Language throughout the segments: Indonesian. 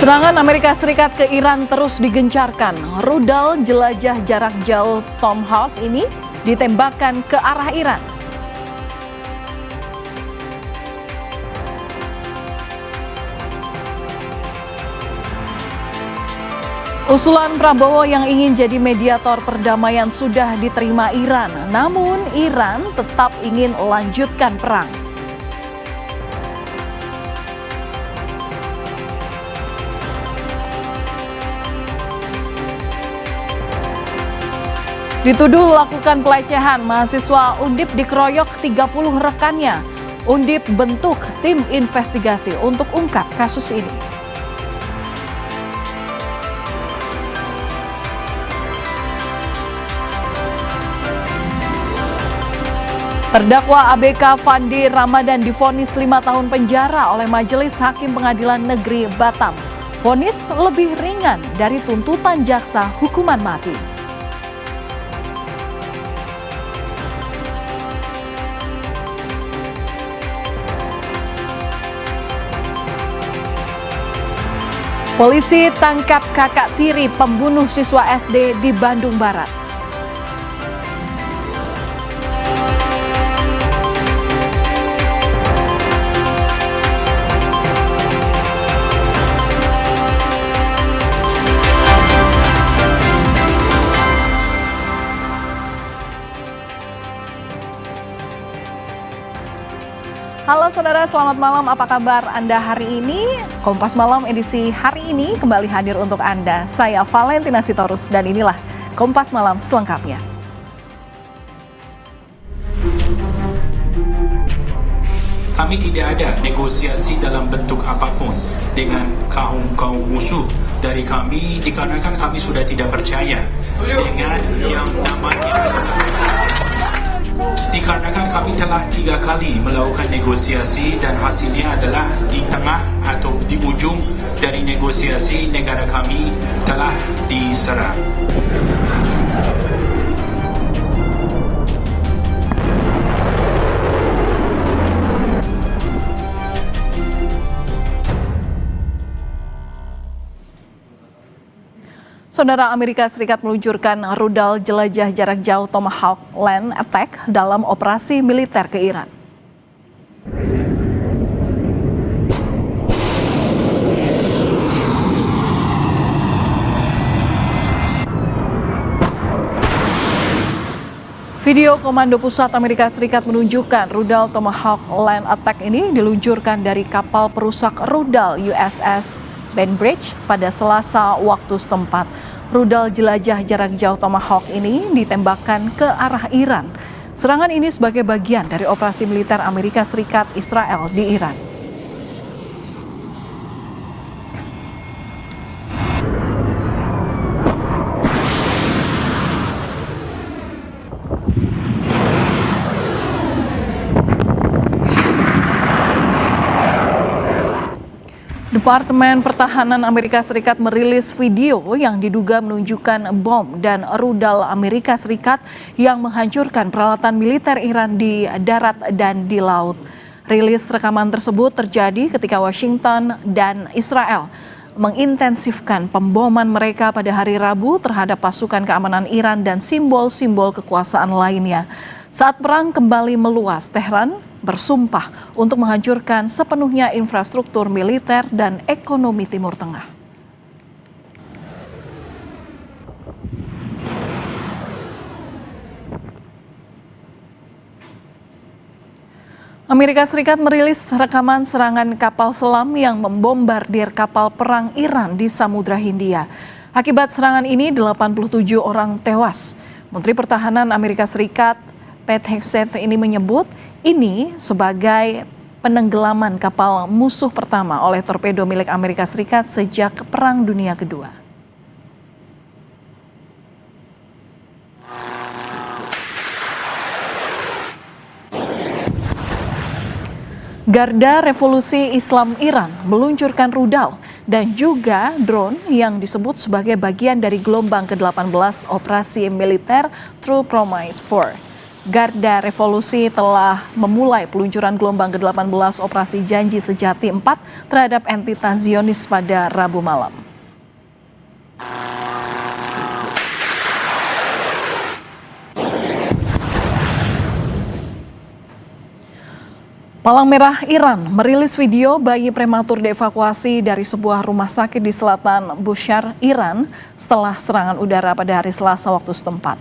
Serangan Amerika Serikat ke Iran terus digencarkan. Rudal jelajah jarak jauh Tomahawk ini ditembakkan ke arah Iran. Usulan Prabowo yang ingin jadi mediator perdamaian sudah diterima Iran, namun Iran tetap ingin lanjutkan perang. Dituduh lakukan pelecehan, mahasiswa Undip dikeroyok 30 rekannya. Undip bentuk tim investigasi untuk ungkap kasus ini. Terdakwa ABK Fandi Ramadan divonis 5 tahun penjara oleh Majelis Hakim Pengadilan Negeri Batam. Vonis lebih ringan dari tuntutan jaksa hukuman mati. Polisi tangkap kakak tiri pembunuh siswa SD di Bandung Barat. Halo saudara, selamat malam. Apa kabar Anda hari ini? Kompas Malam edisi hari ini kembali hadir untuk Anda. Saya Valentina Sitorus dan inilah Kompas Malam selengkapnya. Kami tidak ada negosiasi dalam bentuk apapun dengan kaum musuh dari kami dikarenakan kami sudah tidak percaya dengan yang namanya dikarenakan kami telah 3 kali melakukan negosiasi dan hasilnya adalah di tengah atau di ujung dari negosiasi negara kami telah diserang. Saudara, Amerika Serikat meluncurkan rudal jelajah jarak jauh Tomahawk Land Attack dalam operasi militer ke Iran. Video Komando Pusat Amerika Serikat menunjukkan rudal Tomahawk Land Attack ini diluncurkan dari kapal perusak rudal USS Bainbridge pada Selasa waktu setempat. Rudal jelajah jarak jauh Tomahawk ini ditembakkan ke arah Iran. Serangan ini sebagai bagian dari operasi militer Amerika Serikat Israel di Iran. Departemen Pertahanan Amerika Serikat merilis video yang diduga menunjukkan bom dan rudal Amerika Serikat yang menghancurkan peralatan militer Iran di darat dan di laut. Rilis rekaman tersebut terjadi ketika Washington dan Israel mengintensifkan pemboman mereka pada hari Rabu terhadap pasukan keamanan Iran dan simbol-simbol kekuasaan lainnya. Saat perang kembali meluas, Tehran bersumpah untuk menghancurkan sepenuhnya infrastruktur militer dan ekonomi Timur Tengah. Amerika Serikat merilis rekaman serangan kapal selam yang membombardir kapal perang Iran di Samudra Hindia. Akibat serangan ini 87 orang tewas. Menteri Pertahanan Amerika Serikat Pete Hegseth ini menyebut ini sebagai penenggelaman kapal musuh pertama oleh torpedo milik Amerika Serikat sejak Perang Dunia Kedua. Garda Revolusi Islam Iran meluncurkan rudal dan juga drone yang disebut sebagai bagian dari gelombang ke-18 operasi militer True Promise 4. Garda Revolusi telah memulai peluncuran gelombang ke-18 Operasi Janji Sejati 4 terhadap entitas Zionis pada Rabu malam. Palang Merah Iran merilis video bayi prematur dievakuasi dari sebuah rumah sakit di selatan Bushehr, Iran setelah serangan udara pada hari Selasa waktu setempat.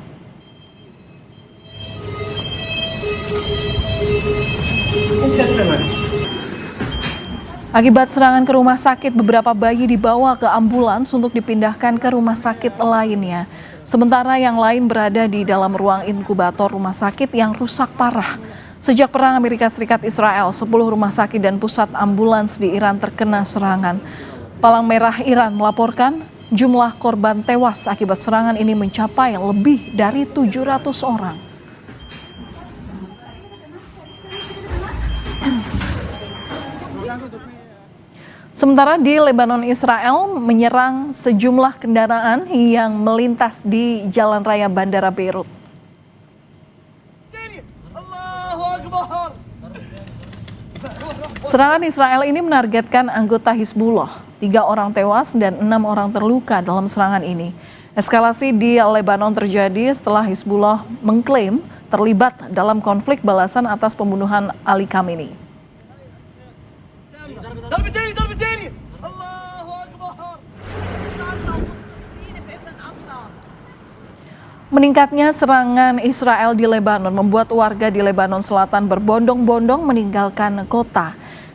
Akibat serangan ke rumah sakit, beberapa bayi dibawa ke ambulans untuk dipindahkan ke rumah sakit lainnya. Sementara yang lain berada di dalam ruang inkubator rumah sakit yang rusak parah. Sejak Perang Amerika Serikat-Israel, 10 rumah sakit dan pusat ambulans di Iran terkena serangan. Palang Merah Iran melaporkan jumlah korban tewas akibat serangan ini mencapai lebih dari 700 orang. Sementara di Lebanon, Israel menyerang sejumlah kendaraan yang melintas di jalan raya Bandara Beirut. Serangan Israel ini menargetkan anggota Hizbullah. 3 orang tewas dan 6 orang terluka dalam serangan ini. Eskalasi di Lebanon terjadi setelah Hizbullah mengklaim terlibat dalam konflik balasan atas pembunuhan Ali Khamenei. Meningkatnya serangan Israel di Lebanon membuat warga di Lebanon Selatan berbondong-bondong meninggalkan kota.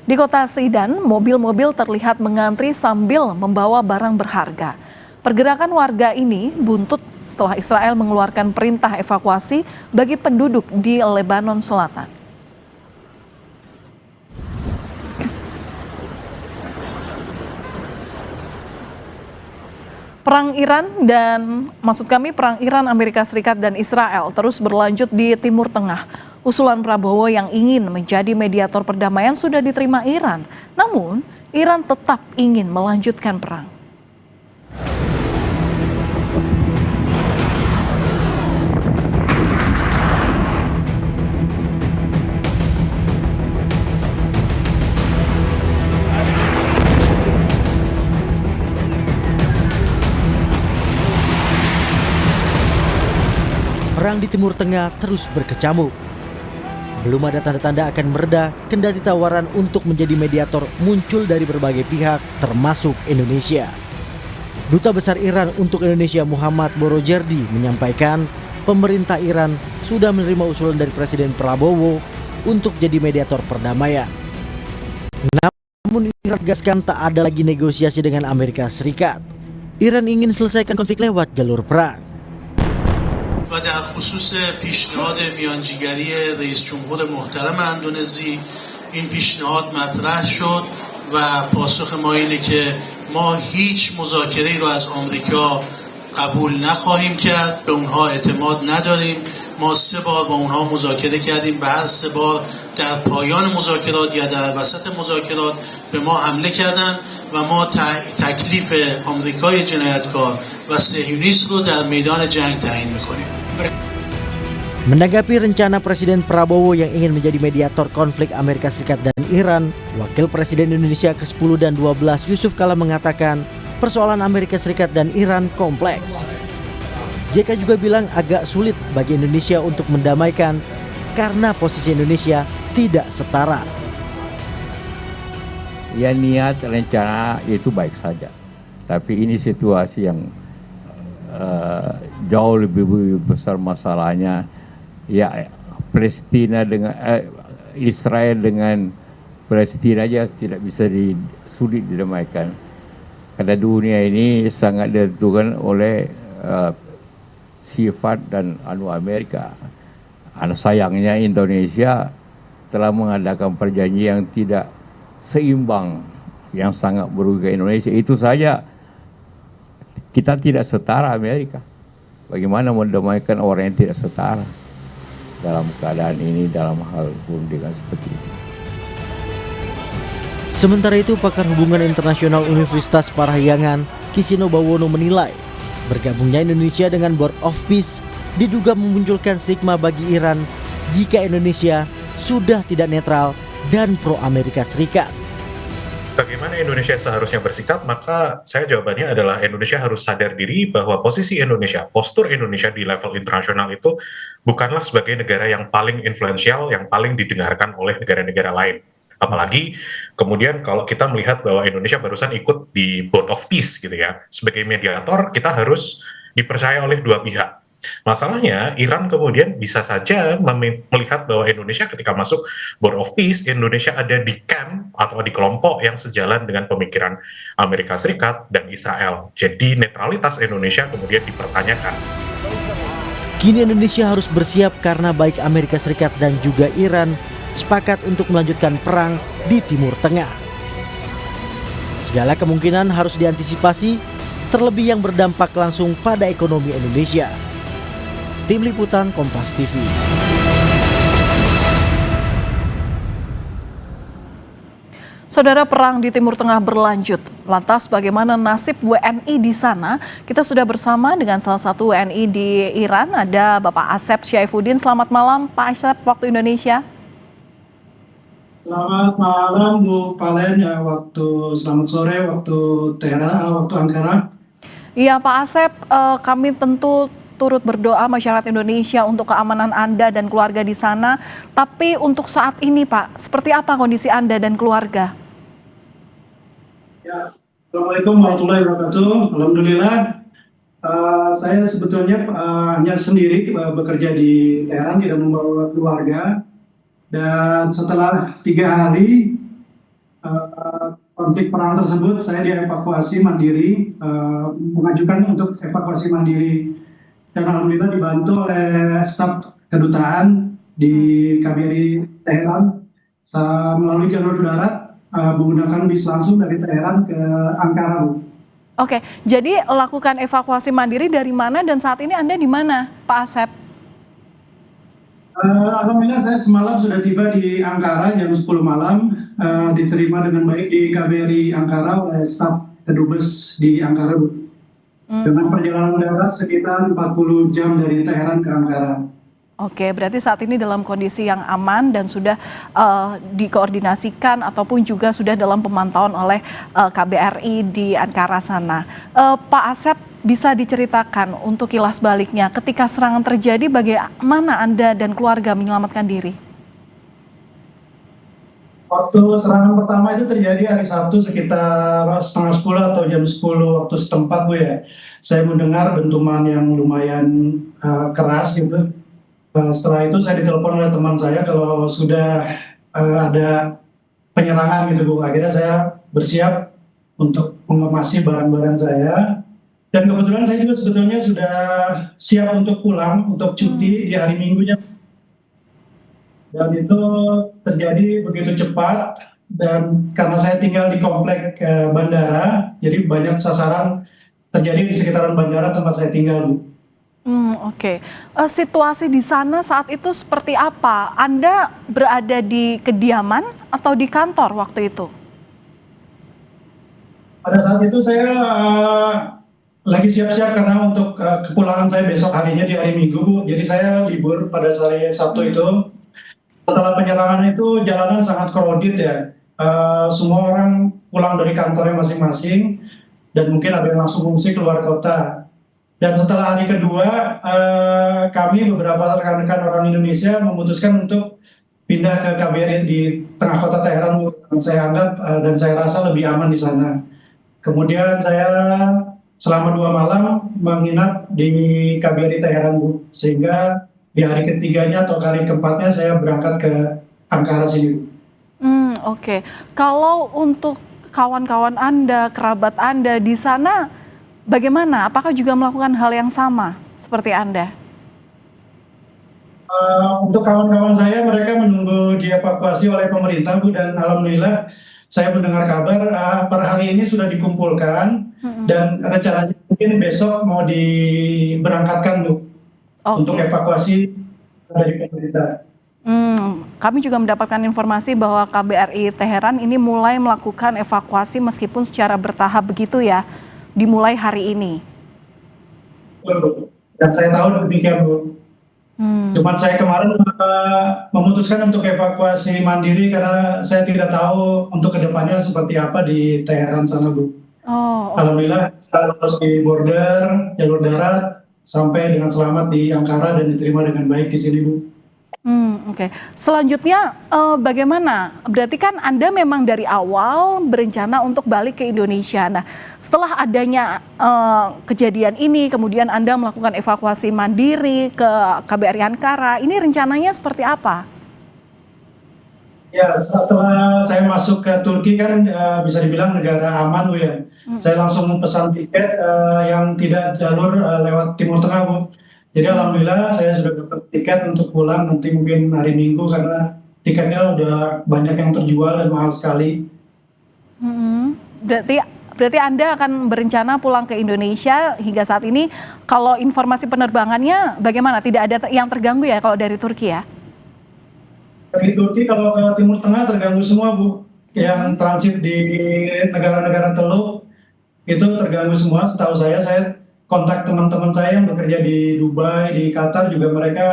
Di kota Sidan, mobil-mobil terlihat mengantri sambil membawa barang berharga. Pergerakan warga ini buntut setelah Israel mengeluarkan perintah evakuasi bagi penduduk di Lebanon Selatan. Perang Iran Amerika Serikat dan Israel terus berlanjut di Timur Tengah. Usulan Prabowo yang ingin menjadi mediator perdamaian sudah diterima Iran. Namun, Iran tetap ingin melanjutkan perang. Perang di Timur Tengah terus berkecamuk. Belum ada tanda-tanda akan mereda, kendati tawaran untuk menjadi mediator muncul dari berbagai pihak, termasuk Indonesia. Duta Besar Iran untuk Indonesia Muhammad Borojerdi menyampaikan pemerintah Iran sudah menerima usulan dari Presiden Prabowo untuk jadi mediator perdamaian. Namun Iran tegaskan tak ada lagi negosiasi dengan Amerika Serikat. Iran ingin selesaikan konflik lewat jalur perang. و در خصوص پیشنهاد میانجیگری رئیس جمهور محترم اندونزی این پیشنهاد مطرح شد و پاسخ ما اینه که ما هیچ مذاکره‌ای رو از آمریکا قبول نخواهیم کرد، به اونها اعتماد نداریم. ما 3 بار با اونها مذاکره کردیم، به هر 3 بار در پایان مذاکرات یا در وسط مذاکرات به ما حمله کردند و ما تکلیف آمریکای جنایتکار و صهیونیست رو در میدان جنگ تعیین میکنیم. Menanggapi rencana Presiden Prabowo yang ingin menjadi mediator konflik Amerika Serikat dan Iran, Wakil Presiden Indonesia ke-10 dan 12 Yusuf Kala mengatakan persoalan Amerika Serikat dan Iran kompleks. JK juga bilang agak sulit bagi Indonesia untuk mendamaikan karena posisi Indonesia tidak setara. Ya, niat rencana itu baik saja, tapi ini situasi yang jauh lebih besar masalahnya. Ya, Palestina dengan Israel dengan Palestina aja tidak bisa sulit didamaikan. Karena dunia ini sangat ditentukan oleh sifat dan Amerika. Sayangnya Indonesia telah mengadakan perjanjian yang tidak seimbang, yang sangat merugikan Indonesia. Itu saja kita tidak setara Amerika. Bagaimana mendamaikan orang yang tidak setara dalam keadaan ini, dalam hal perundingan seperti ini. Sementara itu, pakar hubungan internasional Universitas Parahyangan, Kisino Bawono menilai bergabungnya Indonesia dengan Board of Peace diduga memunculkan stigma bagi Iran jika Indonesia sudah tidak netral dan pro Amerika Serikat. Bagaimana Indonesia seharusnya bersikap? Maka saya jawabannya adalah Indonesia harus sadar diri bahwa posisi Indonesia, postur Indonesia di level internasional itu bukanlah sebagai negara yang paling influensial, yang paling didengarkan oleh negara-negara lain. Apalagi kemudian kalau kita melihat bahwa Indonesia barusan ikut di Board of Peace gitu ya, sebagai mediator kita harus dipercaya oleh dua pihak. Masalahnya Iran kemudian bisa saja melihat bahwa Indonesia ketika masuk Board of Peace, Indonesia ada di camp atau di kelompok yang sejalan dengan pemikiran Amerika Serikat dan Israel. Jadi netralitas Indonesia kemudian dipertanyakan. Kini Indonesia harus bersiap karena baik Amerika Serikat dan juga Iran sepakat untuk melanjutkan perang di Timur Tengah. Segala kemungkinan harus diantisipasi, terlebih yang berdampak langsung pada ekonomi Indonesia. Tim Liputan Kompas TV. Saudara, perang di Timur Tengah berlanjut. Lantas bagaimana nasib WNI di sana? Kita sudah bersama dengan salah satu WNI di Iran, ada Bapak Asep Syaifuddin. Selamat malam Pak Asep, waktu Indonesia. Selamat malam Bu Palen, ya, selamat sore waktu Teheran, waktu Ankara. Iya Pak Asep, kami tentu turut berdoa masyarakat Indonesia untuk keamanan Anda dan keluarga di sana. Tapi untuk saat ini Pak, seperti apa kondisi Anda dan keluarga? Ya, Assalamualaikum warahmatullahi wabarakatuh. Alhamdulillah, saya sebetulnya hanya sendiri bekerja di Teheran, tidak membawa keluarga. Dan setelah 3 hari konflik perang tersebut, saya dievakuasi mandiri, mengajukan untuk evakuasi mandiri. Dan alhamdulillah dibantu oleh staf kedutaan di KBRI Teheran melalui jalur darat menggunakan bis langsung dari Teheran ke Ankara, Bu. Oke, jadi lakukan evakuasi mandiri dari mana dan saat ini Anda di mana, Pak Asep? Alhamdulillah saya semalam sudah tiba di Ankara jam 10 malam, diterima dengan baik di KBRI Ankara oleh staf kedubes di Ankara, Bu. Dengan perjalanan darat sekitar 40 jam dari Teheran ke Ankara. Oke, berarti saat ini dalam kondisi yang aman dan sudah dikoordinasikan ataupun juga sudah dalam pemantauan oleh KBRI di Ankara sana. Pak Asep, bisa diceritakan untuk kilas baliknya ketika serangan terjadi bagaimana Anda dan keluarga menyelamatkan diri? Waktu serangan pertama itu terjadi hari Sabtu sekitar setengah 10 atau jam 10 waktu setempat, Bu ya. Saya mendengar dentuman yang lumayan keras gitu. Setelah itu saya ditelepon oleh teman saya kalau sudah ada penyerangan gitu, Bu. Akhirnya saya bersiap untuk mengemasi barang-barang saya. Dan kebetulan saya juga sebetulnya sudah siap untuk pulang, untuk cuti di hari Minggunya. Dan itu terjadi begitu cepat, dan karena saya tinggal di komplek bandara, jadi banyak sasaran terjadi di sekitaran bandara tempat saya tinggal, Bu. Oke. Situasi di sana saat itu seperti apa? Anda berada di kediaman atau di kantor waktu itu? Pada saat itu saya lagi siap-siap karena untuk kepulangan saya besok harinya di hari Minggu, Bu. Jadi saya libur pada hari Sabtu itu. Setelah penyerangan itu jalanan sangat crowded ya, semua orang pulang dari kantornya masing-masing dan mungkin ada yang langsung mengungsi keluar kota. Dan setelah hari kedua, kami beberapa rekan-rekan orang Indonesia memutuskan untuk pindah ke KBRI di tengah kota Teheran, yang saya anggap dan saya rasa lebih aman di sana. Kemudian saya selama 2 malam menginap di KBRI Teheran, Bu, sehingga di hari ketiganya atau hari keempatnya saya berangkat ke Ankara sini. Oke. Kalau untuk kawan-kawan Anda, kerabat Anda di sana, bagaimana? Apakah juga melakukan hal yang sama seperti Anda? Untuk kawan-kawan saya, mereka menunggu dievakuasi oleh pemerintah, Bu, dan alhamdulillah saya mendengar kabar per hari ini sudah dikumpulkan dan rencananya mungkin besok mau diberangkatkan, Bu. Untuk evakuasi dari pemerintah. Kami juga mendapatkan informasi bahwa KBRI Teheran ini mulai melakukan evakuasi meskipun secara bertahap begitu ya, dimulai hari ini. Dan saya tahu demikian, Bu. Cuman saya kemarin memutuskan untuk evakuasi mandiri karena saya tidak tahu untuk kedepannya seperti apa di Teheran sana, Bu. Alhamdulillah saya lolos di border jalur darat sampai dengan selamat di Ankara dan diterima dengan baik di sini, Bu. Oke. Selanjutnya bagaimana? Berarti kan Anda memang dari awal berencana untuk balik ke Indonesia. Nah, setelah adanya kejadian ini, kemudian Anda melakukan evakuasi mandiri ke KBRI Ankara. Ini rencananya seperti apa? Ya, setelah saya masuk ke Turki kan bisa dibilang negara aman, Bu ya. Saya langsung pesan tiket yang tidak jalur lewat Timur Tengah, Bu. Jadi alhamdulillah saya sudah dapat tiket untuk pulang nanti mungkin hari Minggu karena tiketnya udah banyak yang terjual dan mahal sekali. Berarti Anda akan berencana pulang ke Indonesia hingga saat ini. Kalau informasi penerbangannya bagaimana? Tidak ada yang terganggu ya kalau dari Turki ya? Dari Turki kalau ke Timur Tengah terganggu semua, Bu. Yang transit di negara-negara Teluk itu terganggu semua. Setahu saya kontak teman-teman saya yang bekerja di Dubai, di Qatar juga mereka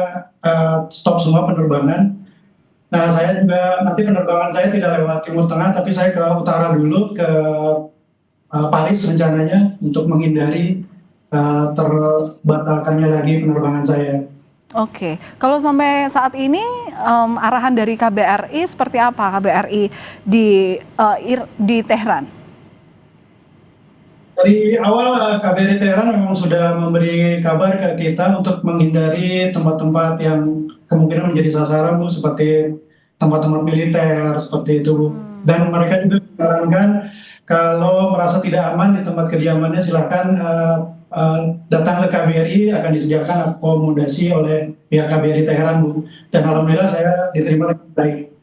stop semua penerbangan. Nah, saya juga nanti penerbangan saya tidak lewat Timur Tengah, tapi saya ke utara dulu, ke Paris rencananya untuk menghindari terbatalkannya lagi penerbangan saya. Oke, kalau sampai saat ini arahan dari KBRI seperti apa? KBRI di Tehran? Dari awal KBRI Teheran memang sudah memberi kabar ke kita untuk menghindari tempat-tempat yang kemungkinan menjadi sasaran, Bu, seperti tempat-tempat militer seperti itu, Bu. Dan mereka juga menyarankan kalau merasa tidak aman di tempat kediamannya silakan datang ke KBRI, akan disediakan akomodasi oleh pihak KBRI Teheran, Bu. Dan alhamdulillah saya diterima dengan baik.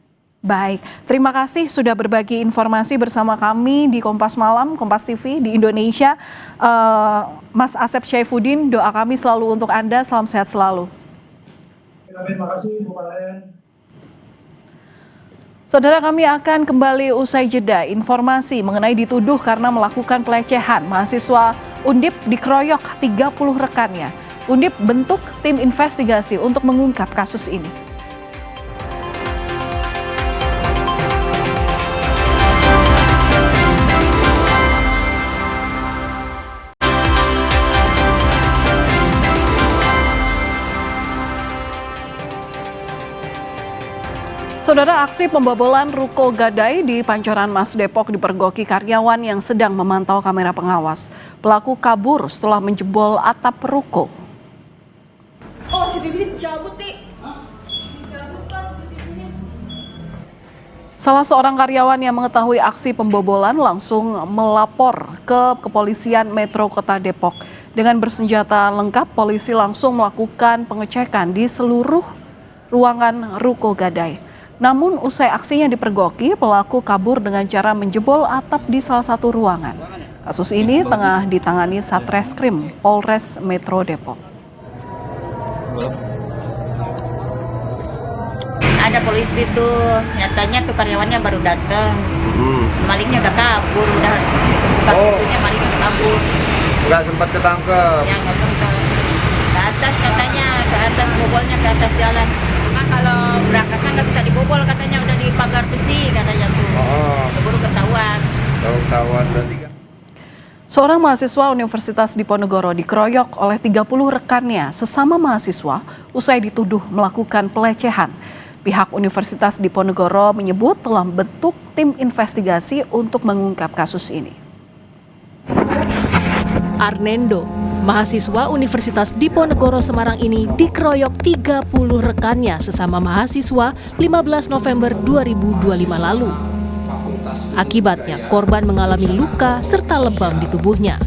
Baik, terima kasih sudah berbagi informasi bersama kami di Kompas Malam, Kompas TV di Indonesia. Mas Asep Syaifuddin, doa kami selalu untuk Anda, salam sehat selalu. Terima kasih, Bu Valen. Saudara, kami akan kembali usai jeda. Informasi mengenai dituduh karena melakukan pelecehan, mahasiswa Undip dikeroyok 30 rekannya. Undip bentuk tim investigasi untuk mengungkap kasus ini. Saudara, aksi pembobolan Ruko Gadai di Pancoran Mas Depok dipergoki karyawan yang sedang memantau kamera pengawas. Pelaku kabur setelah menjebol atap ruko. Oh, CCTV dicabut nih. Salah seorang karyawan yang mengetahui aksi pembobolan langsung melapor ke Kepolisian Metro Kota Depok. Dengan bersenjata lengkap, polisi langsung melakukan pengecekan di seluruh ruangan Ruko Gadai. Namun usai aksinya dipergoki, pelaku kabur dengan cara menjebol atap di salah satu ruangan. Kasus ini tengah ditangani Satreskrim Polres Metro Depok. Ada polisi tuh, nyatanya tuh karyawannya baru datang. Malingnya udah kabur, udah buka pintunya, malingnya udah kabur. Nggak sempat ketangkep? Ya nggak sempat. Ke atas katanya, ke atas bobolnya ke atas jalan. Cuma kalau berangkasnya nggak bisa dibobol katanya, udah di pagar besi katanya tuh. Keburu ketahuan. Ketahuan berarti kan. Seorang mahasiswa Universitas Diponegoro dikeroyok oleh 30 rekannya sesama mahasiswa usai dituduh melakukan pelecehan. Pihak Universitas Diponegoro menyebut telah membentuk tim investigasi untuk mengungkap kasus ini. Arnendo, mahasiswa Universitas Diponegoro Semarang ini dikeroyok 30 rekannya sesama mahasiswa 15 November 2025 lalu. Akibatnya korban mengalami luka serta lebam di tubuhnya.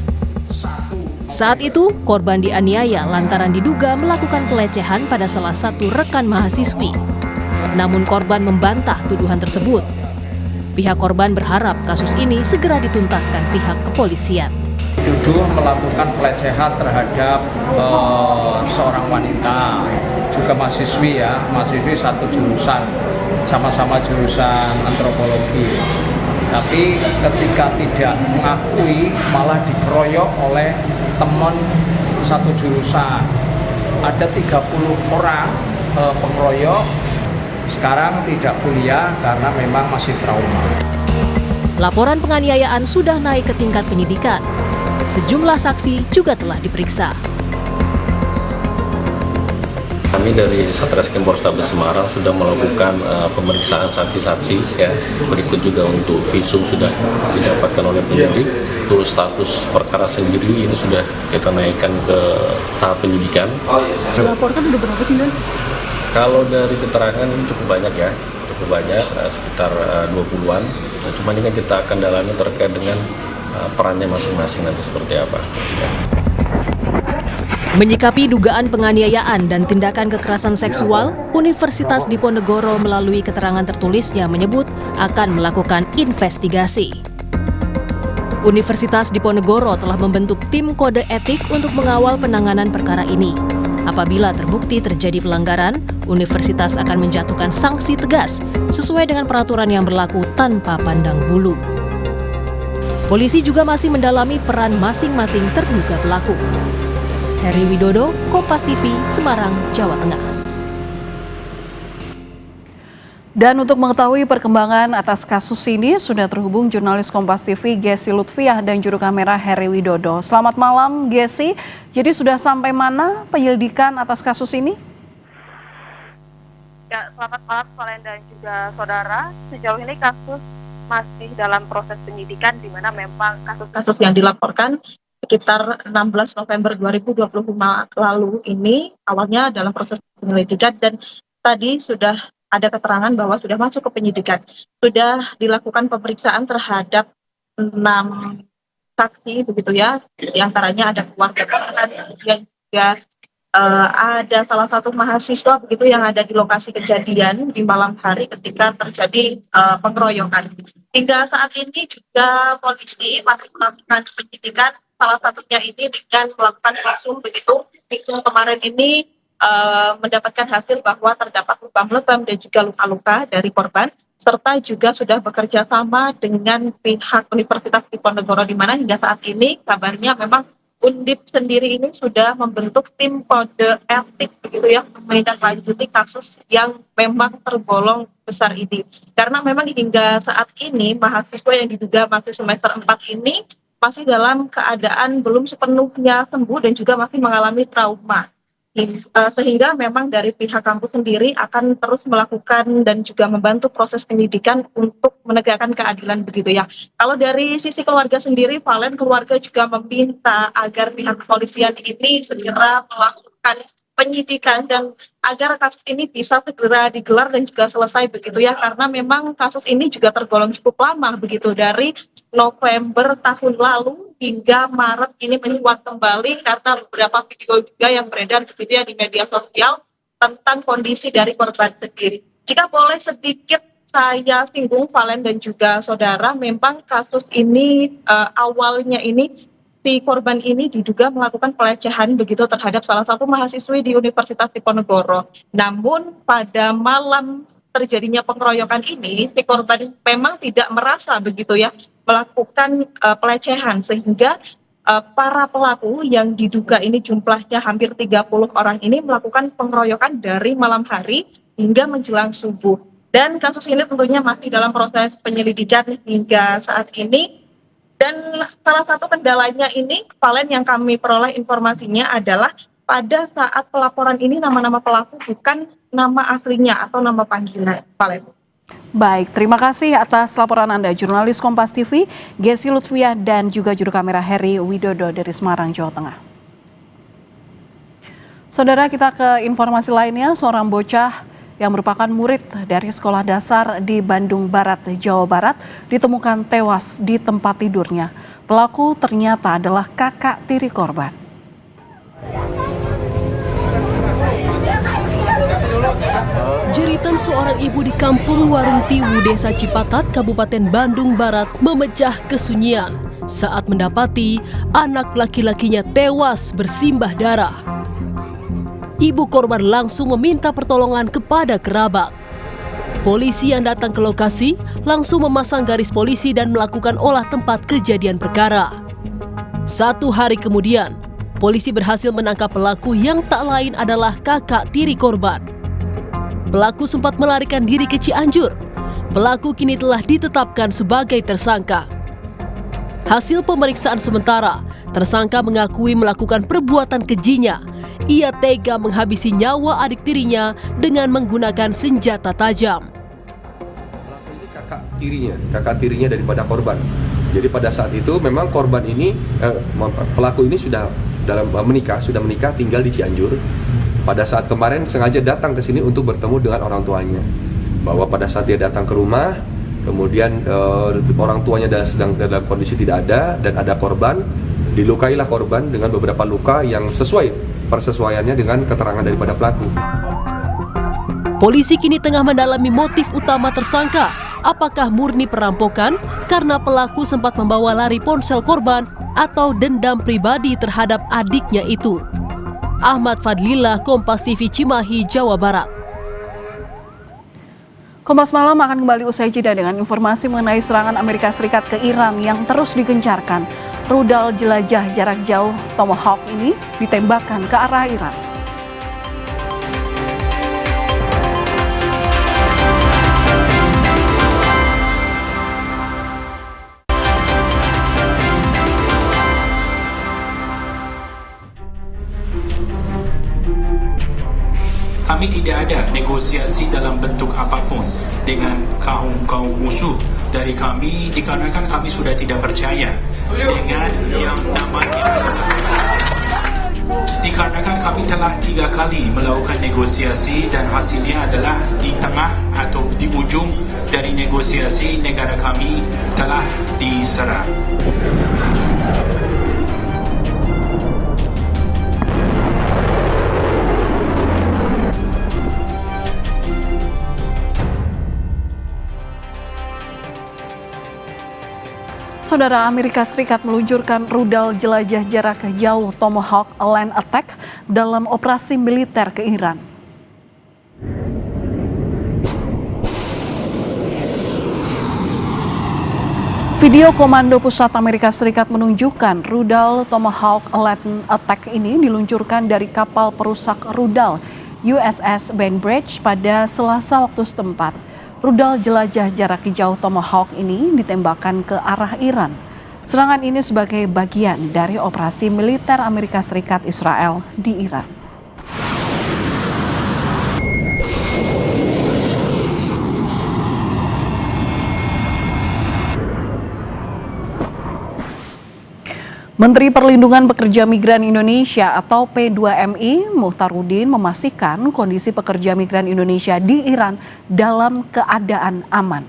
Saat itu korban dianiaya lantaran diduga melakukan pelecehan pada salah satu rekan mahasiswi. Namun korban membantah tuduhan tersebut. Pihak korban berharap kasus ini segera dituntaskan pihak kepolisian. Dituduh melakukan pelecehan terhadap seorang wanita, juga mahasiswi ya, mahasiswi satu jurusan, sama-sama jurusan antropologi. Tapi ketika tidak mengakui malah dikeroyok oleh teman satu jurusan. ada 30 orang pengeroyok sekarang tidak kuliah karena memang masih trauma. Laporan penganiayaan sudah naik ke tingkat penyidikan. Sejumlah saksi juga telah diperiksa. Kami dari Satreskrim Polrestabes Semarang sudah melakukan pemeriksaan saksi-saksi, ya. Berikut juga untuk visum sudah didapatkan oleh penyidik. Untuk status perkara sendiri ini sudah kita naikkan ke tahap penyidikan. Dilaporkan udah berapa sih, Dan? Kalau dari keterangan cukup banyak, ya, cukup banyak, sekitar 20-an. Nah, cuma ini kan kita akan dalami terkait dengan perannya masing-masing nanti seperti apa. Menyikapi dugaan penganiayaan dan tindakan kekerasan seksual, Universitas Diponegoro melalui keterangan tertulisnya menyebut akan melakukan investigasi. Universitas Diponegoro telah membentuk tim kode etik untuk mengawal penanganan perkara ini. Apabila terbukti terjadi pelanggaran, universitas akan menjatuhkan sanksi tegas sesuai dengan peraturan yang berlaku tanpa pandang bulu. Polisi juga masih mendalami peran masing-masing terduga pelaku. Heri Widodo, Kompas TV, Semarang, Jawa Tengah. Dan untuk mengetahui perkembangan atas kasus ini, sudah terhubung jurnalis Kompas TV Gesi Lutfiah dan juru kamera Heri Widodo. Selamat malam, Gesi. Jadi sudah sampai mana penyelidikan atas kasus ini? Ya, selamat malam Valen dan juga saudara. Sejauh ini kasus masih dalam proses penyidikan, di mana memang kasus-kasus yang dilaporkan sekitar 16 November 2025 lalu ini awalnya dalam proses penyelidikan, dan tadi sudah ada keterangan bahwa sudah masuk ke penyidikan. Sudah dilakukan pemeriksaan terhadap 6 saksi begitu ya, di antaranya ada keluarga korban, kemudian juga ada salah satu mahasiswa begitu yang ada di lokasi kejadian di malam hari ketika terjadi pengeroyokan. Hingga saat ini juga polisi masih melakukan penyidikan, salah satunya ini dengan melakukan visum begitu. Visum kemarin ini mendapatkan hasil bahwa terdapat lubang lebam dan juga luka-luka dari korban, serta juga sudah bekerja sama dengan pihak Universitas Diponegoro, di mana hingga saat ini kabarnya memang Undip sendiri ini sudah membentuk tim kode etik begitu ya, menindaklanjuti kasus yang memang tergolong besar ini. Karena memang hingga saat ini mahasiswa yang diduga masih semester 4 ini masih dalam keadaan belum sepenuhnya sembuh dan juga masih mengalami trauma. Sehingga memang dari pihak kampus sendiri akan terus melakukan dan juga membantu proses penyidikan untuk menegakkan keadilan begitu ya. Kalau dari sisi keluarga sendiri, Valen, keluarga juga meminta agar pihak kepolisian ini segera melakukan penyidikan dan agar kasus ini bisa segera digelar dan juga selesai begitu ya, karena memang kasus ini juga tergolong cukup lama begitu, dari November tahun lalu hingga Maret ini mencuat kembali karena beberapa video juga yang beredar begitu ya di media sosial tentang kondisi dari korban sendiri. Jika boleh sedikit saya singgung, Valen dan juga saudara, memang kasus ini awalnya ini si korban ini diduga melakukan pelecehan begitu terhadap salah satu mahasiswi di Universitas Diponegoro. Namun pada malam terjadinya pengeroyokan ini, si korban memang tidak merasa begitu ya melakukan pelecehan, sehingga para pelaku yang diduga ini jumlahnya hampir 30 orang ini melakukan pengeroyokan dari malam hari hingga menjelang subuh. Dan kasus ini tentunya masih dalam proses penyelidikan hingga saat ini. Dan salah satu kendalanya ini, Valen, yang kami peroleh informasinya adalah pada saat pelaporan ini nama-nama pelaku bukan nama aslinya atau nama panggilan, Valen. Baik, terima kasih atas laporan Anda, jurnalis Kompas TV, Gesi Lutfiah dan juga juru kamera Heri Widodo dari Semarang, Jawa Tengah. Saudara, kita ke informasi lainnya. Seorang bocah yang merupakan murid dari sekolah dasar di Bandung Barat, Jawa Barat, ditemukan tewas di tempat tidurnya. Pelaku ternyata adalah kakak tiri korban. Jeritan seorang ibu di kampung Warung Tiwu, Desa Cipatat, Kabupaten Bandung Barat memecah kesunyian saat mendapati anak laki-lakinya tewas bersimbah darah. Ibu korban langsung meminta pertolongan kepada kerabat. Polisi yang datang ke lokasi langsung memasang garis polisi dan melakukan olah tempat kejadian perkara. 1 hari kemudian, polisi berhasil menangkap pelaku yang tak lain adalah kakak tiri korban. Pelaku sempat melarikan diri ke Cianjur. Pelaku kini telah ditetapkan sebagai tersangka. Hasil pemeriksaan sementara, tersangka mengakui melakukan perbuatan kejinya. Ia tega menghabisi nyawa adik tirinya dengan menggunakan senjata tajam. Kakak tirinya daripada korban. Jadi pada saat itu memang korban ini, pelaku ini sudah sudah menikah tinggal di Cianjur. Pada saat kemarin sengaja datang ke sini untuk bertemu dengan orang tuanya. Bahwa pada saat dia datang ke rumah, kemudian orang tuanya sedang dalam kondisi tidak ada dan ada korban, dilukailah korban dengan beberapa luka yang sesuai persesuaiannya dengan keterangan daripada pelaku. Polisi kini tengah mendalami motif utama tersangka. Apakah murni perampokan karena pelaku sempat membawa lari ponsel korban atau dendam pribadi terhadap adiknya itu? Ahmad Fadlillah, Kompas TV, Cimahi, Jawa Barat. Kompas Malam akan kembali usai jeda dengan informasi mengenai serangan Amerika Serikat ke Iran yang terus digencarkan. Rudal jelajah jarak jauh Tomahawk ini ditembakkan ke arah Iran. Kami tidak ada negosiasi dalam bentuk apapun dengan kaum musuh dari kami dikarenakan kami sudah tidak percaya dengan yang namanya dikarenakan kami telah 3 kali melakukan negosiasi dan hasilnya adalah di tengah atau di ujung dari negosiasi negara kami telah diserang. Saudara, Amerika Serikat meluncurkan rudal jelajah jarak jauh Tomahawk Land Attack dalam operasi militer ke Iran. Video Komando Pusat Amerika Serikat menunjukkan rudal Tomahawk Land Attack ini diluncurkan dari kapal perusak rudal USS Bainbridge pada Selasa waktu setempat. Rudal jelajah jarak jauh Tomahawk ini ditembakkan ke arah Iran. Serangan ini sebagai bagian dari operasi militer Amerika Serikat Israel di Iran. Menteri Perlindungan Pekerja Migran Indonesia atau P2MI Muhtarudin memastikan kondisi pekerja migran Indonesia di Iran dalam keadaan aman.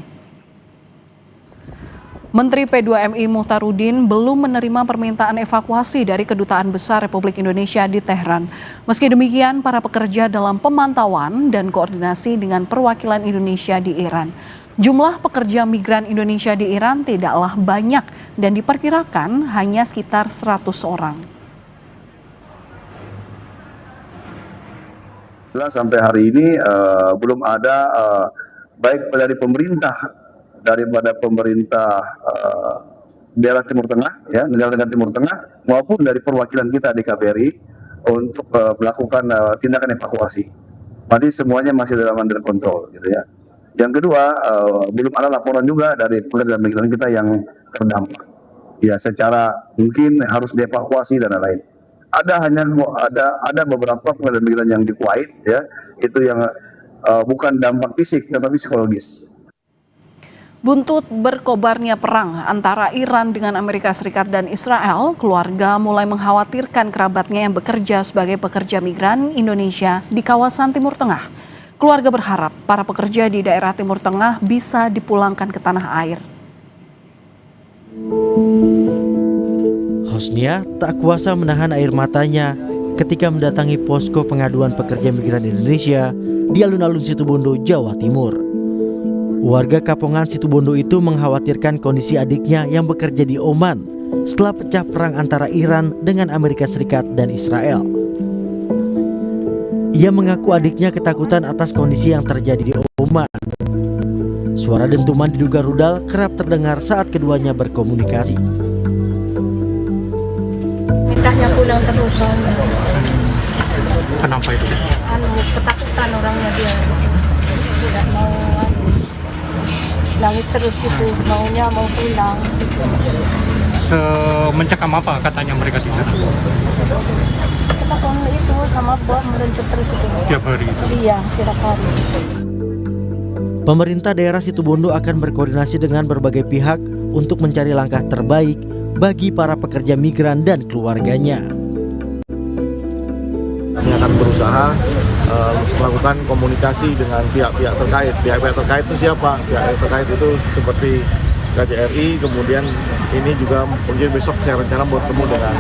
Menteri P2MI Muhtarudin belum menerima permintaan evakuasi dari Kedutaan Besar Republik Indonesia di Teheran. Meski demikian, para pekerja dalam pemantauan dan koordinasi dengan perwakilan Indonesia di Iran. Jumlah pekerja migran Indonesia di Iran tidaklah banyak dan diperkirakan hanya sekitar 100 orang. Sampai hari ini belum ada baik dari daripada pemerintah daerah Timur Tengah, ya, negara-negara Timur Tengah, maupun dari perwakilan kita di KBRI untuk melakukan tindakan evakuasi. Berarti semuanya masih dalam under control, gitu ya. Yang kedua, belum ada laporan juga dari pekerja migran kita yang terdampak. Ya, secara mungkin harus dievakuasi dan lain-lain. Ada beberapa pekerja migran yang di Kuwait, ya, itu yang bukan dampak fisik tetapi psikologis. Buntut berkobarnya perang antara Iran dengan Amerika Serikat dan Israel, keluarga mulai mengkhawatirkan kerabatnya yang bekerja sebagai pekerja migran Indonesia di kawasan Timur Tengah. Keluarga berharap para pekerja di daerah Timur Tengah bisa dipulangkan ke tanah air. Hosnia tak kuasa menahan air matanya ketika mendatangi posko pengaduan pekerja migran Indonesia di alun-alun Situbondo, Jawa Timur. Warga Kapongan Situbondo itu mengkhawatirkan kondisi adiknya yang bekerja di Oman setelah pecah perang antara Iran dengan Amerika Serikat dan Israel. Ia mengaku adiknya ketakutan atas kondisi yang terjadi di Oman. Suara dentuman diduga rudal kerap terdengar saat keduanya berkomunikasi. Nikahnya pulang terus soalnya. Kenapa itu? Ketakutan orangnya dia. Tidak mau nangis terus gitu, maunya mau pulang. Mencekam apa katanya mereka di sana? Ketakutan itu sama bom meluncur terus itu. Tiap hari itu? Iya, setiap hari. Pemerintah daerah Situbondo akan berkoordinasi dengan berbagai pihak untuk mencari langkah terbaik bagi para pekerja migran dan keluarganya. Kami akan berusaha melakukan komunikasi dengan pihak-pihak terkait. Pihak-pihak terkait itu siapa? Pihak terkait itu seperti KJRI, kemudian ini juga mungkin besok saya rencana bertemu dengan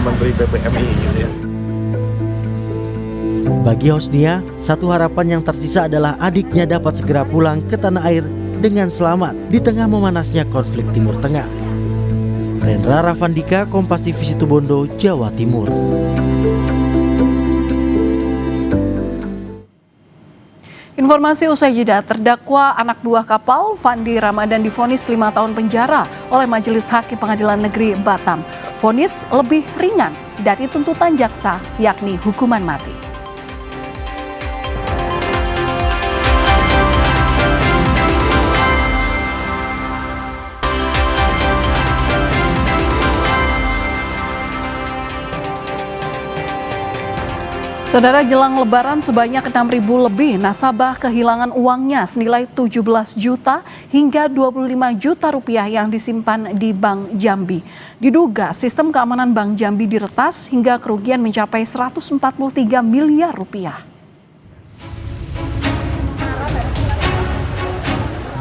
Menteri PPMI gitu ya. Bagi Hosnia, satu harapan yang tersisa adalah adiknya dapat segera pulang ke tanah air dengan selamat di tengah memanasnya konflik Timur Tengah. Rendra Ravandika, Kompas TV Situbondo, Jawa Timur. Informasi usai jeda, terdakwa anak buah kapal Fandi Ramadan divonis 5 tahun penjara oleh Majelis Hakim Pengadilan Negeri Batam. Vonis lebih ringan dari tuntutan jaksa, yakni hukuman mati. Saudara, jelang Lebaran sebanyak 6.000 lebih nasabah kehilangan uangnya senilai 17 juta hingga 25 juta rupiah yang disimpan di Bank Jambi. Diduga sistem keamanan Bank Jambi diretas hingga kerugian mencapai 143 miliar rupiah.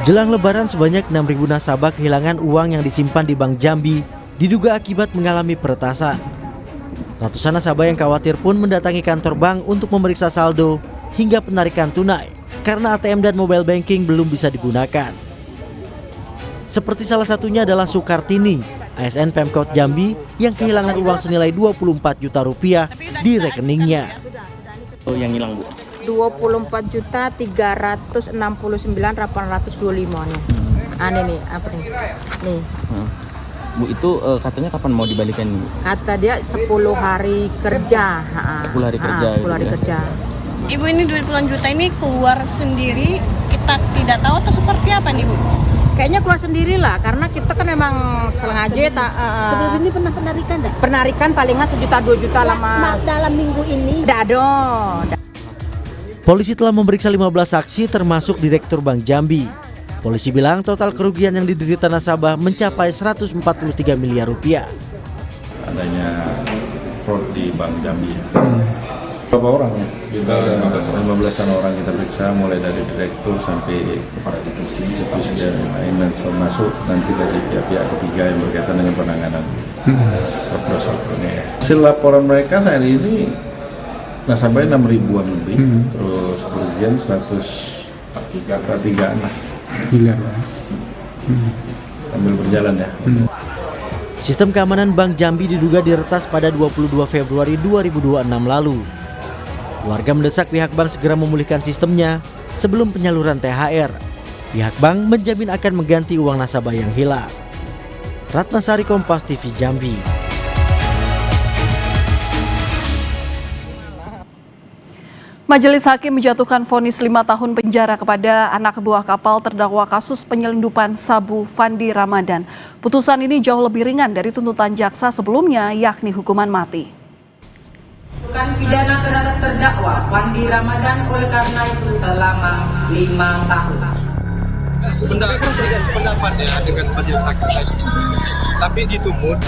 Jelang Lebaran sebanyak 6.000 nasabah kehilangan uang yang disimpan di Bank Jambi diduga akibat mengalami peretasan. Ratusan nasabah yang khawatir pun mendatangi kantor bank untuk memeriksa saldo hingga penarikan tunai karena ATM dan mobile banking belum bisa digunakan. Seperti salah satunya adalah Sukartini, ASN Pemkot Jambi yang kehilangan uang senilai 24 juta rupiah di rekeningnya. Yang hilang, Bu? 24.369.825 nih. Aneh nih, apa nih? Nih. Bu, itu katanya kapan mau dibalikan, Bu? Kata dia 10 hari kerja. 10 hari kerja. 10 hari kerja. Ibu, ini duit puluhan juta ini keluar sendiri, kita tidak tahu atau seperti apa nih, Bu? Kayaknya keluar sendiri lah, karena kita kan memang sengaja sebelum ini pernah penarikan enggak? Penarikan paling nggak 1 juta 2 juta lama. Dalam minggu ini? Polisi telah memeriksa 15 saksi termasuk Direktur Bank Jambi. Polisi bilang total kerugian yang diderita nasabah mencapai 143 miliar rupiah. Adanya fraud di Bank Jambi. Berapa orang? 15-an orang kita periksa, mulai dari direktur sampai kepala divisi, dan lain termasuk nanti dari pihak-pihak ketiga yang berkaitan dengan penanganan surplus-surplusnya. Hasil laporan mereka saat ini nasabahnya 6.000-an lebih, terus kerugian 143-an lah. Sambil berjalan ya. Sistem keamanan Bank Jambi diduga diretas pada 22 Februari 2026 lalu. Warga mendesak pihak bank segera memulihkan sistemnya sebelum penyaluran THR. Pihak bank menjamin akan mengganti uang nasabah yang hilang. Ratnasari, Kompas TV Jambi. Majelis Hakim menjatuhkan vonis 5 tahun penjara kepada anak buah kapal terdakwa kasus penyelundupan sabu Fandi Ramadan. Putusan ini jauh lebih ringan dari tuntutan jaksa sebelumnya, yakni hukuman mati. Bukan pidana terhadap terdakwa Fandi Ramadan oleh karena itu selama 5 tahun. Sebenarnya kan tidak sependapat ya dengan majelis hakim tadi, tapi ditumut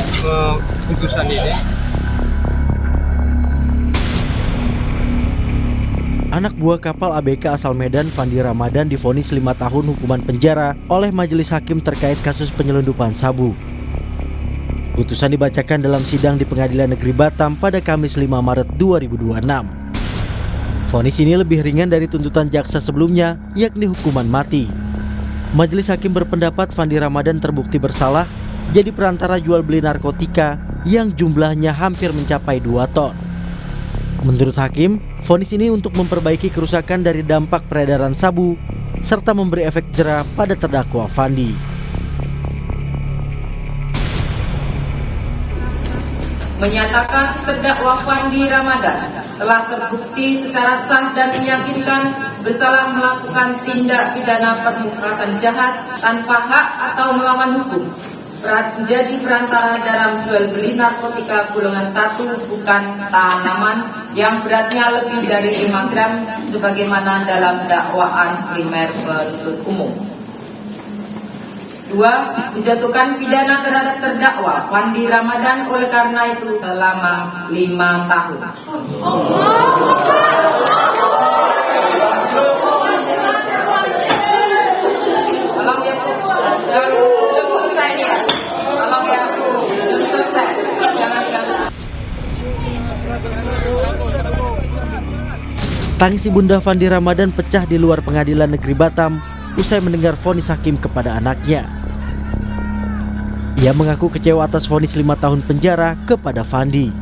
putusan ini. Anak buah kapal ABK asal Medan Fandi Ramadan divonis 5 tahun hukuman penjara oleh majelis hakim terkait kasus penyelundupan sabu. Putusan dibacakan dalam sidang di Pengadilan Negeri Batam pada Kamis 5 Maret 2026. Vonis ini lebih ringan dari tuntutan jaksa sebelumnya, yakni hukuman mati. Majelis hakim berpendapat Fandi Ramadan terbukti bersalah jadi perantara jual beli narkotika yang jumlahnya hampir mencapai 2 ton. Menurut hakim, vonis ini untuk memperbaiki kerusakan dari dampak peredaran sabu serta memberi efek jera pada terdakwa Fandi. menyatakan terdakwa Fandi Ramadan telah terbukti secara sah dan meyakinkan bersalah melakukan tindak pidana permufakatan jahat tanpa hak atau melawan hukum, menjadi perantara dalam jual beli narkotika golongan 1 bukan tanaman yang beratnya lebih dari 5 gram sebagaimana dalam dakwaan primer penuntut umum. 2. Dijatuhkan pidana terhadap terdakwa Fandi Ramadan oleh karena itu selama 5 tahun. Tolong ya Bu, belum selesai ya. Tolong ya Bu, belum selesai. Jangan ganggu. Tangis Ibunda Fandi Ramadan pecah di luar Pengadilan Negeri Batam usai mendengar vonis hakim kepada anaknya. Ia mengaku kecewa atas vonis 5 tahun penjara kepada Fandi.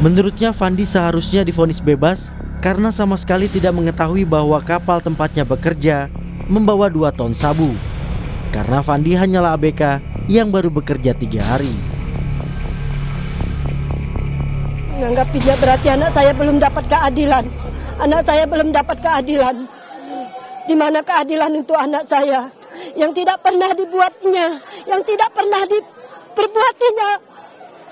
Menurutnya Fandi seharusnya divonis bebas karena sama sekali tidak mengetahui bahwa kapal tempatnya bekerja membawa 2 ton sabu. Karena Fandi hanyalah ABK yang baru bekerja 3 hari. Menanggapinya berarti anak saya belum dapat keadilan. Anak saya belum dapat keadilan. Di mana keadilan untuk anak saya yang tidak pernah dibuatnya, yang tidak pernah diperbuatinya,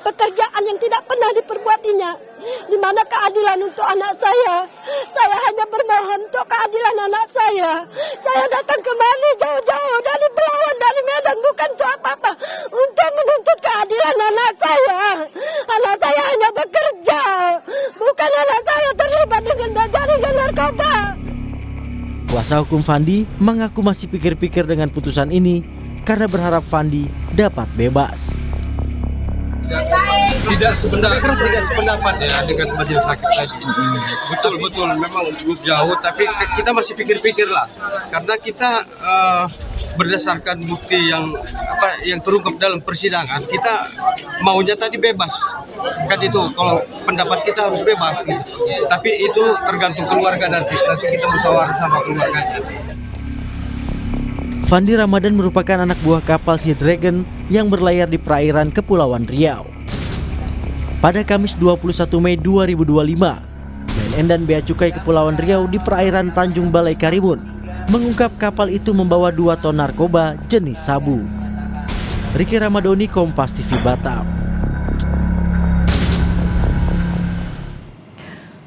pekerjaan yang tidak pernah diperbuatinya. Di mana keadilan untuk anak saya? Saya hanya bermohon untuk keadilan anak saya. Saya datang kemari jauh-jauh dari Belawan, dari Medan, bukan untuk apa-apa, untuk menuntut keadilan anak saya. Anak saya hanya bekerja, bukan anak saya terlibat dengan jaringan narkoba. Kuasa hukum Fandi mengaku masih pikir-pikir dengan putusan ini karena berharap Fandi dapat bebas. Tidak sependapat ya dengan majelis hakim tadi. Betul memang cukup jauh, tapi kita masih pikir-pikir lah, karena kita berdasarkan bukti yang terungkap dalam persidangan, kita maunya tadi bebas kan, itu kalau pendapat kita harus bebas gitu. Tapi itu tergantung keluarga, nanti kita musyawarah sama keluarganya. Fandi Ramadan merupakan anak buah kapal Sea Dragon yang berlayar di perairan Kepulauan Riau. Pada Kamis 21 Mei 2025, BNN dan Bea Cukai Kepulauan Riau di perairan Tanjung Balai Karimun mengungkap kapal itu membawa 2 ton narkoba jenis sabu. Riki Ramadoni, Kompas TV Batam.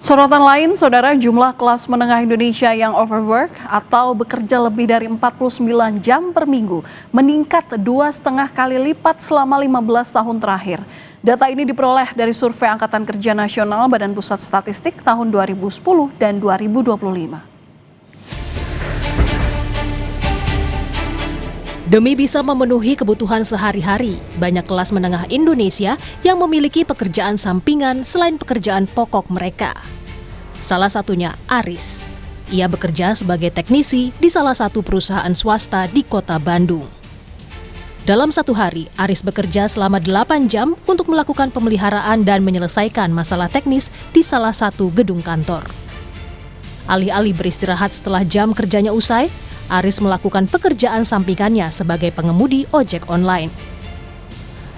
Sorotan lain, saudara, jumlah kelas menengah Indonesia yang overwork atau bekerja lebih dari 49 jam per minggu meningkat 2,5 kali lipat selama 15 tahun terakhir. Data ini diperoleh dari Survei Angkatan Kerja Nasional Badan Pusat Statistik tahun 2010 dan 2025. Demi bisa memenuhi kebutuhan sehari-hari, banyak kelas menengah Indonesia yang memiliki pekerjaan sampingan selain pekerjaan pokok mereka. Salah satunya Aris. Ia bekerja sebagai teknisi di salah satu perusahaan swasta di Kota Bandung. Dalam satu hari, Aris bekerja selama 8 jam untuk melakukan pemeliharaan dan menyelesaikan masalah teknis di salah satu gedung kantor. Alih-alih beristirahat setelah jam kerjanya usai, Aris melakukan pekerjaan sampingannya sebagai pengemudi ojek online.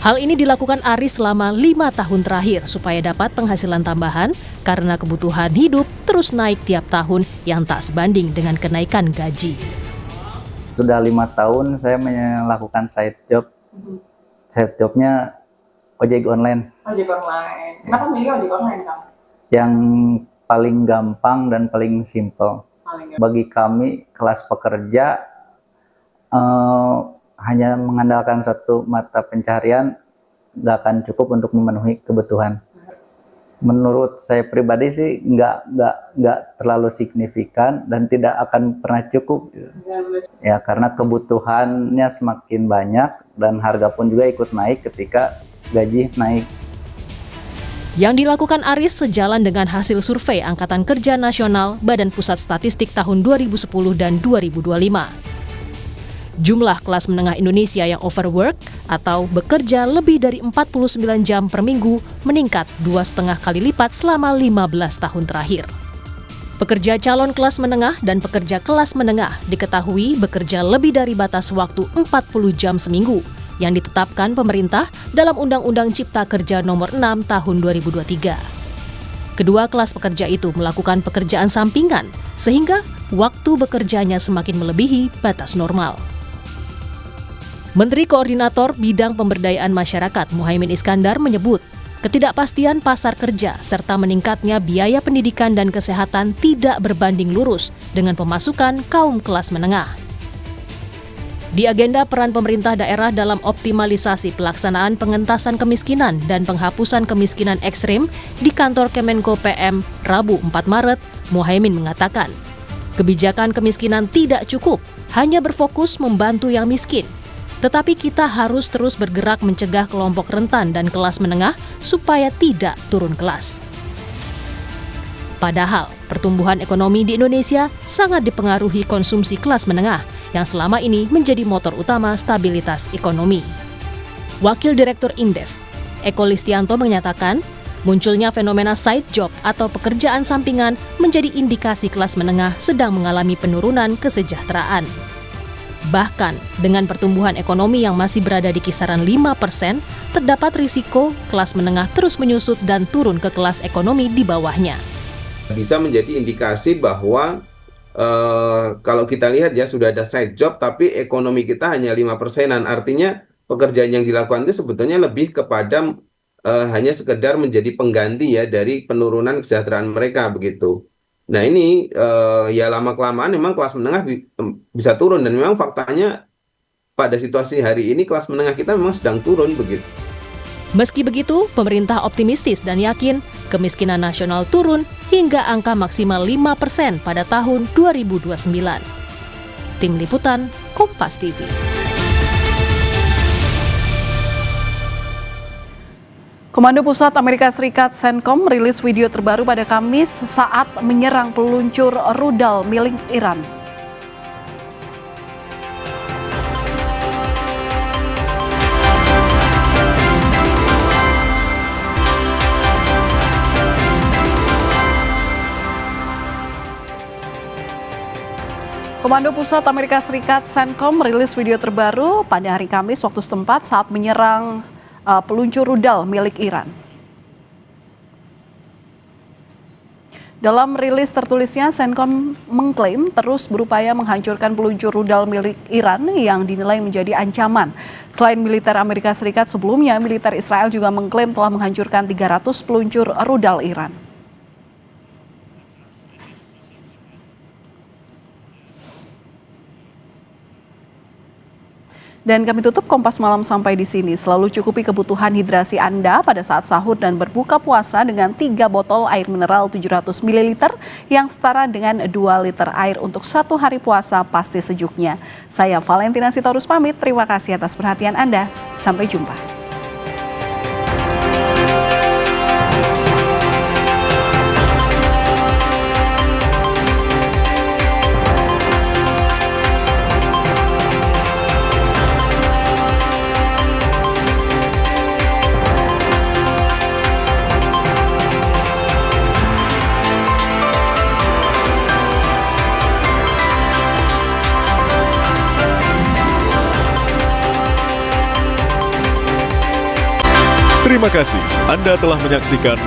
Hal ini dilakukan Aris selama 5 tahun terakhir supaya dapat penghasilan tambahan karena kebutuhan hidup terus naik tiap tahun yang tak sebanding dengan kenaikan gaji. Sudah 5 tahun saya melakukan side job. Side jobnya ojek online. Ojek online. Kenapa milih ojek online, Kang? Yang paling gampang dan paling simple. Bagi kami kelas pekerja hanya mengandalkan satu mata pencaharian nggak akan cukup untuk memenuhi kebutuhan. Menurut saya pribadi sih nggak terlalu signifikan dan tidak akan pernah cukup. Ya karena kebutuhannya semakin banyak dan harga pun juga ikut naik ketika gaji naik. Yang dilakukan Aris sejalan dengan hasil survei Angkatan Kerja Nasional Badan Pusat Statistik tahun 2010 dan 2025. Jumlah kelas menengah Indonesia yang overwork atau bekerja lebih dari 49 jam per minggu meningkat 2,5 kali lipat selama 15 tahun terakhir. Pekerja calon kelas menengah dan pekerja kelas menengah diketahui bekerja lebih dari batas waktu 40 jam seminggu yang ditetapkan pemerintah dalam Undang-Undang Cipta Kerja Nomor 6 Tahun 2023. Kedua kelas pekerja itu melakukan pekerjaan sampingan, sehingga waktu bekerjanya semakin melebihi batas normal. Menteri Koordinator Bidang Pemberdayaan Masyarakat Muhaimin Iskandar menyebut, ketidakpastian pasar kerja serta meningkatnya biaya pendidikan dan kesehatan tidak berbanding lurus dengan pemasukan kaum kelas menengah. Di agenda peran pemerintah daerah dalam optimalisasi pelaksanaan pengentasan kemiskinan dan penghapusan kemiskinan ekstrim di kantor Kemenko PM Rabu 4 Maret, Muhaimin mengatakan, kebijakan kemiskinan tidak cukup hanya berfokus membantu yang miskin, tetapi kita harus terus bergerak mencegah kelompok rentan dan kelas menengah supaya tidak turun kelas. Padahal, pertumbuhan ekonomi di Indonesia sangat dipengaruhi konsumsi kelas menengah yang selama ini menjadi motor utama stabilitas ekonomi. Wakil Direktur Indef, Eko Listianto menyatakan, munculnya fenomena side job atau pekerjaan sampingan menjadi indikasi kelas menengah sedang mengalami penurunan kesejahteraan. Bahkan, dengan pertumbuhan ekonomi yang masih berada di kisaran 5%, terdapat risiko kelas menengah terus menyusut dan turun ke kelas ekonomi di bawahnya. Bisa menjadi indikasi bahwa kalau kita lihat ya sudah ada side job tapi ekonomi kita hanya 5%-an. Artinya pekerjaan yang dilakukan itu sebetulnya lebih kepada hanya sekedar menjadi pengganti ya dari penurunan kesejahteraan mereka begitu. Nah ini ya lama-kelamaan memang kelas menengah bisa turun dan memang faktanya pada situasi hari ini kelas menengah kita memang sedang turun begitu. Meski begitu, pemerintah optimistis dan yakin kemiskinan nasional turun hingga angka maksimal 5% pada tahun 2029. Tim Liputan, Kompas TV. Komando Pusat Amerika Serikat CENTCOM merilis video terbaru pada Kamis saat menyerang peluncur rudal milik Iran. Komando Pusat Amerika Serikat CENTCOM merilis video terbaru pada hari Kamis waktu setempat saat menyerang peluncur rudal milik Iran. Dalam rilis tertulisnya, CENTCOM mengklaim terus berupaya menghancurkan peluncur rudal milik Iran yang dinilai menjadi ancaman. Selain militer Amerika Serikat, sebelumnya militer Israel juga mengklaim telah menghancurkan 300 peluncur rudal Iran. Dan kami tutup Kompas Malam sampai di sini. Selalu cukupi kebutuhan hidrasi Anda pada saat sahur dan berbuka puasa dengan 3 botol air mineral 700 ml yang setara dengan 2 liter air untuk 1 hari puasa pasti sejuknya. Saya Valentina Sitorus pamit, terima kasih atas perhatian Anda. Sampai jumpa. Terima kasih Anda telah menyaksikan